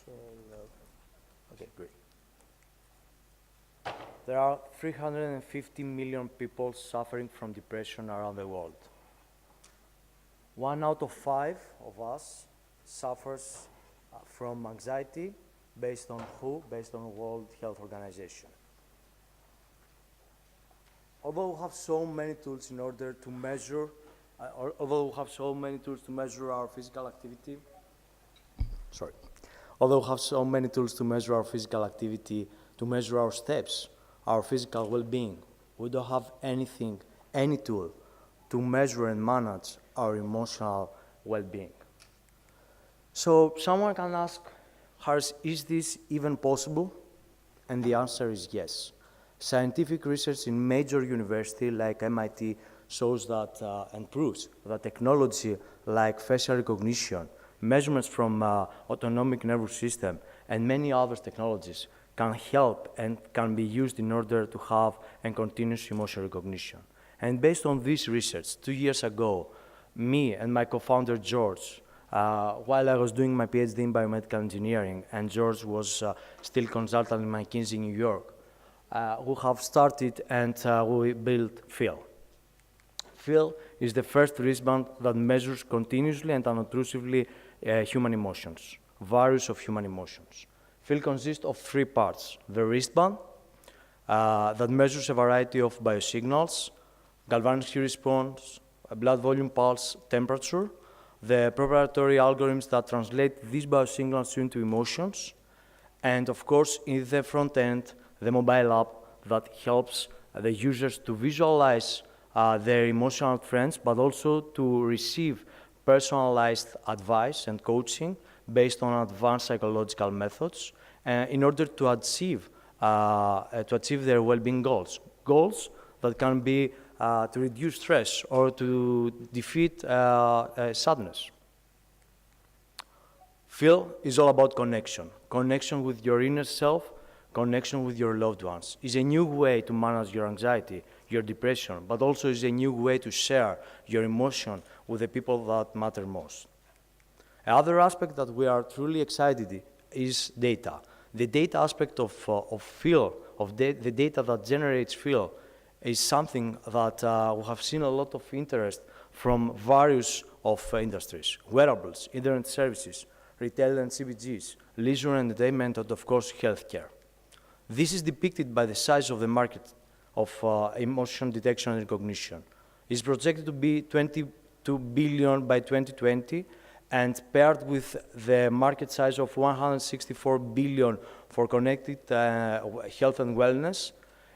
Okay, great. There are 350 million people suffering from depression around the world. 1 out of 5 of us suffers from anxiety based on WHO? Based on World Health Organization. Although we have so many tools in order to measure, although we have so many tools to measure our physical activity, although we have so many tools to measure our physical activity, to measure our steps, our physical well-being, we don't have anything, any tool to measure and manage our emotional well-being. So someone can ask, Harris, is this even possible? And the answer is yes. Scientific research in major universities like MIT shows that and proves that technology like facial recognition, measurements from autonomic nervous system, and many other technologies can help and can be used in order to have a continuous emotion recognition. And based on this research, 2 years ago, me and my co-founder George, while I was doing my PhD in biomedical engineering, and George was still consultant in McKinsey, New York, we have started and we built Phil. Phil is the first wristband that measures continuously and unobtrusively human emotions, various of human emotions. Phil consists of 3 parts: the wristband that measures a variety of biosignals, galvanic response, blood volume, pulse, temperature, the proprietary algorithms that translate these biosignals into emotions, and of course, in the front end, the mobile app that helps the users to visualize their emotional trends, but also to receive personalized advice and coaching based on advanced psychological methods in order to achieve their well-being goals. Goals that can be to reduce stress or to defeat sadness. Phil is all about connection. Connection with your inner self, connection with your loved ones. It's a new way to manage your anxiety, your depression, but also is a new way to share your emotion with the people that matter most. Another aspect that we are truly excited is data. The data aspect of Phil, the data that generates Phil, is something that we have seen a lot of interest from various of industries: wearables, internet services, retail and CPGs, leisure and entertainment, and of course healthcare. This is depicted by the size of the market of emotion detection and recognition. It's projected to be 22 billion by 2020, and paired with the market size of 164 billion for connected health and wellness,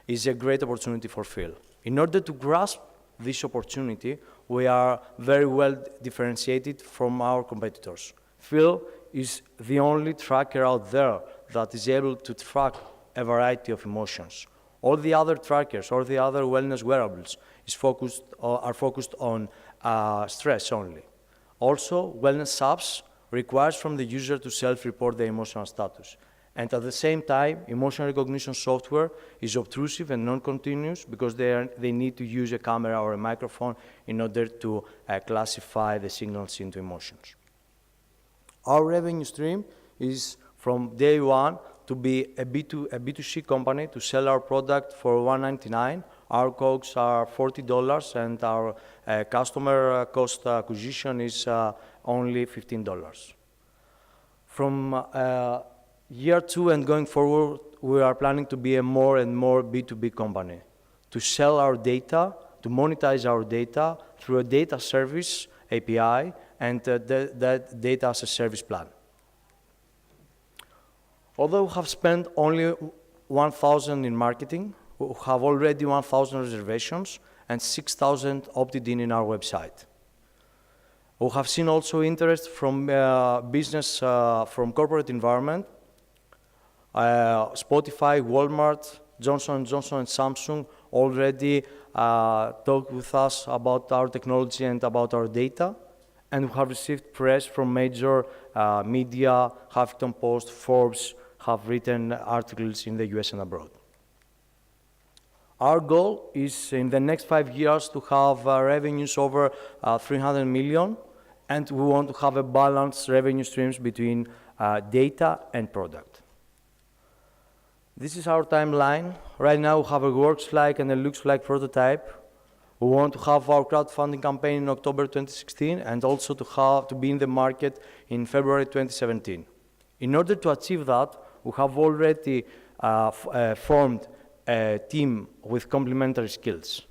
is a great opportunity for Phil. In order to grasp this opportunity, we are very well differentiated from our competitors. Phil is the only tracker out there that is able to track a variety of emotions. All the other trackers, all the other wellness wearables are focused on stress only. Also, wellness apps requires from the user to self-report their emotional status. And at the same time, emotion recognition software is obtrusive and non-continuous because they need to use a camera or a microphone in order to classify the signals into emotions. Our revenue stream is from day one to be a B2C company, to sell our product for $199. Our COGS are $40, and our customer cost acquisition is only $15. From year 2 and going forward, we are planning to be a more and more B2B company, to sell our data, to monetize our data through a data service API and that data as a service plan. Although we have spent only 1,000 in marketing, we have already 1,000 reservations and 6,000 opted in our website. We have seen also interest from business, from corporate environment. Spotify, Walmart, Johnson & Johnson, and Samsung already talked with us about our technology and about our data. And we have received press from major media, Huffington Post, Forbes, have written articles in the US and abroad. Our goal is in the next 5 years to have revenues over 300 million, and we want to have a balanced revenue streams between data, and product. This is our timeline. Right now, we have a works like and a looks like prototype. We want to have our crowdfunding campaign in October 2016 and also to be in the market in February 2017. In order to achieve that, we have already formed a team with complementary skills.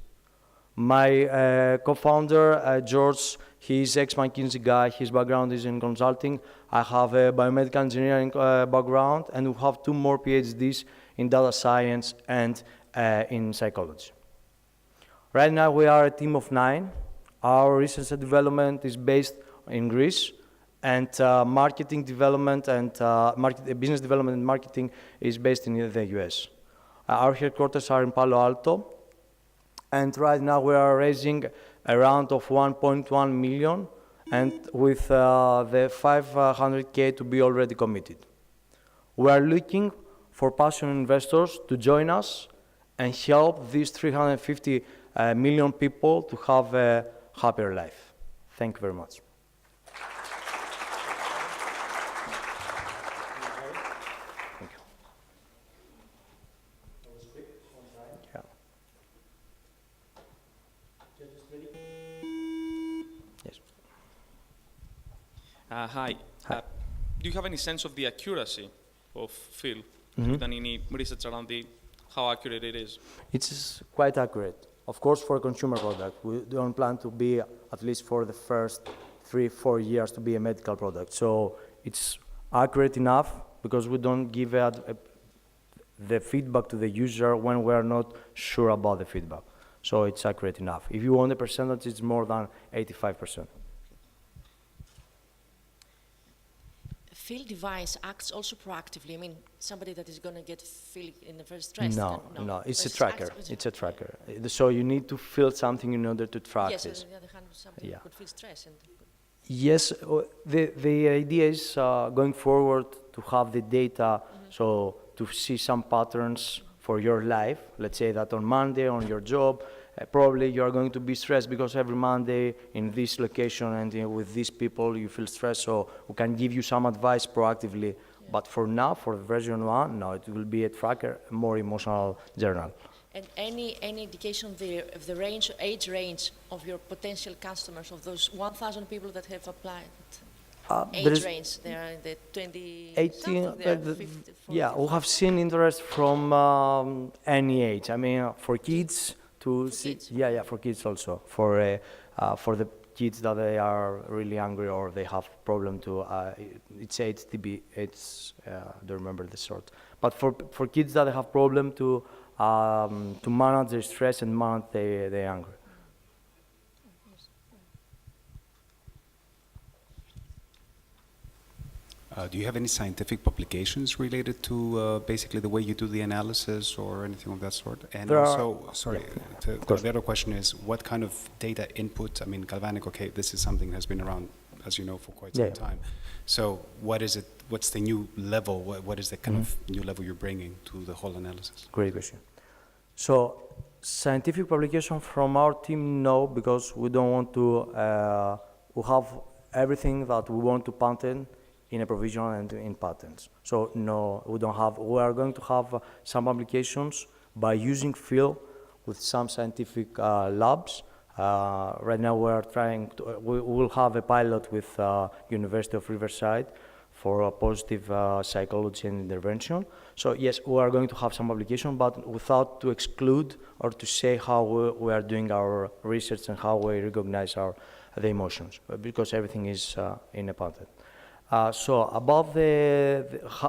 My co-founder, George, he's ex-McKinsey guy. His background is in consulting. I have a biomedical engineering background, and we have 2 more PhDs in data science and in psychology. Right now, we are a team of 9. Our research and development is based in Greece, and marketing development and business development and marketing is based in the US. Our headquarters are in Palo Alto, and right now we are raising a round of 1.1 million, and with the 500K to be already committed. We are looking for passionate investors to join us and help these 350 million people to have a happier life. Thank you very much. Thank you. That was quick, on time. Yeah. Yes. Hi. Hi. Do you have any sense of the accuracy of Phil? Have you done any research around how accurate it is? It's quite accurate. Of course, for a consumer product, we don't plan to be, at least for the first 3-4 years, to be a medical product. So it's accurate enough because we don't give the feedback to the user when we're not sure about the feedback. So it's accurate enough. If you want a percentage, it's more than 85%. Field device acts also proactively. I mean, somebody that is going to get feel in the first stress. No, it's a tracker. It's a tracker. So you need to feel something in order to track this. Yes, on the other hand, somebody could feel stress. Yes, the idea is going forward to have the data, so to see some patterns for your life. Let's say that on Monday on your job, probably you are going to be stressed because every Monday in this location and with these people you feel stressed, so we can give you some advice proactively. Yeah. But for now, for version 1, no, it will be a tracker, a more emotional journal. And any indication of the age range of your potential customers, of those 1,000 people that have applied? Age range, they are in the 20, 18, 50, yeah, we have seen interest from any age. I mean, for kids, for kids also. For the kids that they are really hungry or they have problem to, it's HTB, don't remember the sort. But for kids that have problem to manage their stress and manage their anger. Do you have any scientific publications related to basically the way you do the analysis or anything of that sort? And the other question is, what kind of data input? I mean, galvanic, okay, this is something that has been around, as you know, for quite some time. So what is it? What's the new level? What is the kind of new level you're bringing to the whole analysis? Great question. So scientific publication from our team, no, because we don't want to, we have everything that we want to patent in a provisional and in patents. So no, we don't have, we are going to have some applications by using Phil with some scientific labs. Right now we are trying to, we will have a pilot with University of Riverside for a positive psychology and intervention. So yes, we are going to have some application, but without to exclude or to say how we are doing our research and how we recognize the emotions, because everything is in a patent. So about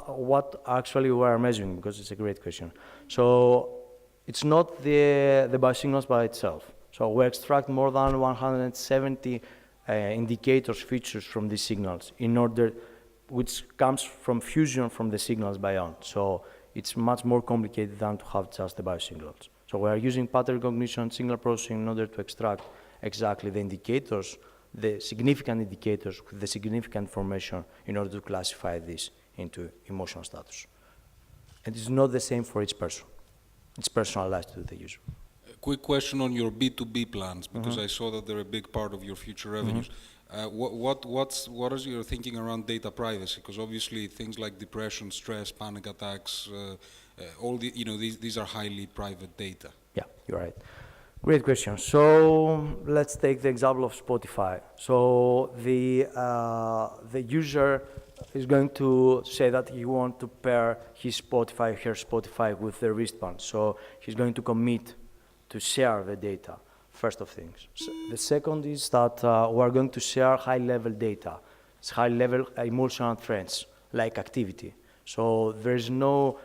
what actually we are measuring, because it's a great question. So it's not the biosignals by itself. So we extract more than 170 indicators, features from these signals in order, which comes from fusion from the signals by on. So it's much more complicated than to have just the biosignals. So we are using pattern recognition, signal processing in order to extract exactly the indicators, the significant indicators with the significant information in order to classify this into emotional status. And it's not the same for each person. It's personalized to the user. A quick question on your B2B plans, because I saw that they're a big part of your future revenues. What is your thinking around data privacy? Because obviously things like depression, stress, panic attacks, all the, these are highly private data. Yeah, you're right. Great question. So let's take the example of Spotify. So the user is going to say that he wants to pair his Spotify, her Spotify with the wristband. So he's going to commit to share the data, first of things. So the second is that we're going to share high-level data. It's high-level emotional trends, like activity. So there's no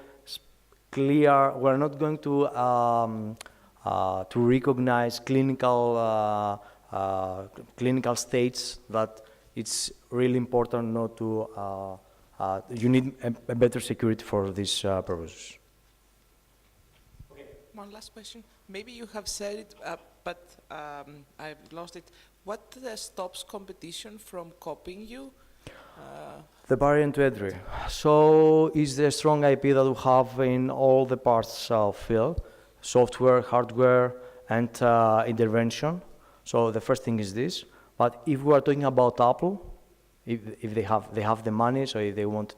clear, we're not going to recognize clinical states that it's really important not to, you need a better security for these purposes. Okay. One last question. Maybe you have said it, but I've lost it. What stops competition from copying you? The barrier to entry. So is the strong IP that we have in all the parts of field, software, hardware, and intervention. So the first thing is this. But if we are talking about Apple, if they have the money, so if they want to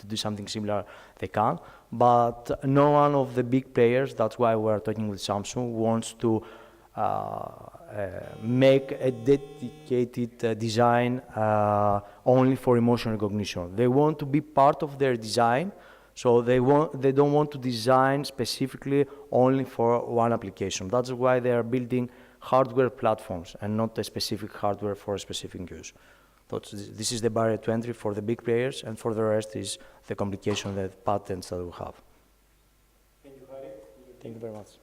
do something similar, they can. But no one of the big players, that's why we're talking with Samsung, wants to make a dedicated design only for emotion recognition. They want to be part of their design, so they don't want to design specifically only for one application. That's why they are building hardware platforms and not a specific hardware for a specific use. But this is the barrier to entry for the big players, and for the rest is the complication, the patents that we have. Thank you, Harry. Thank you very much.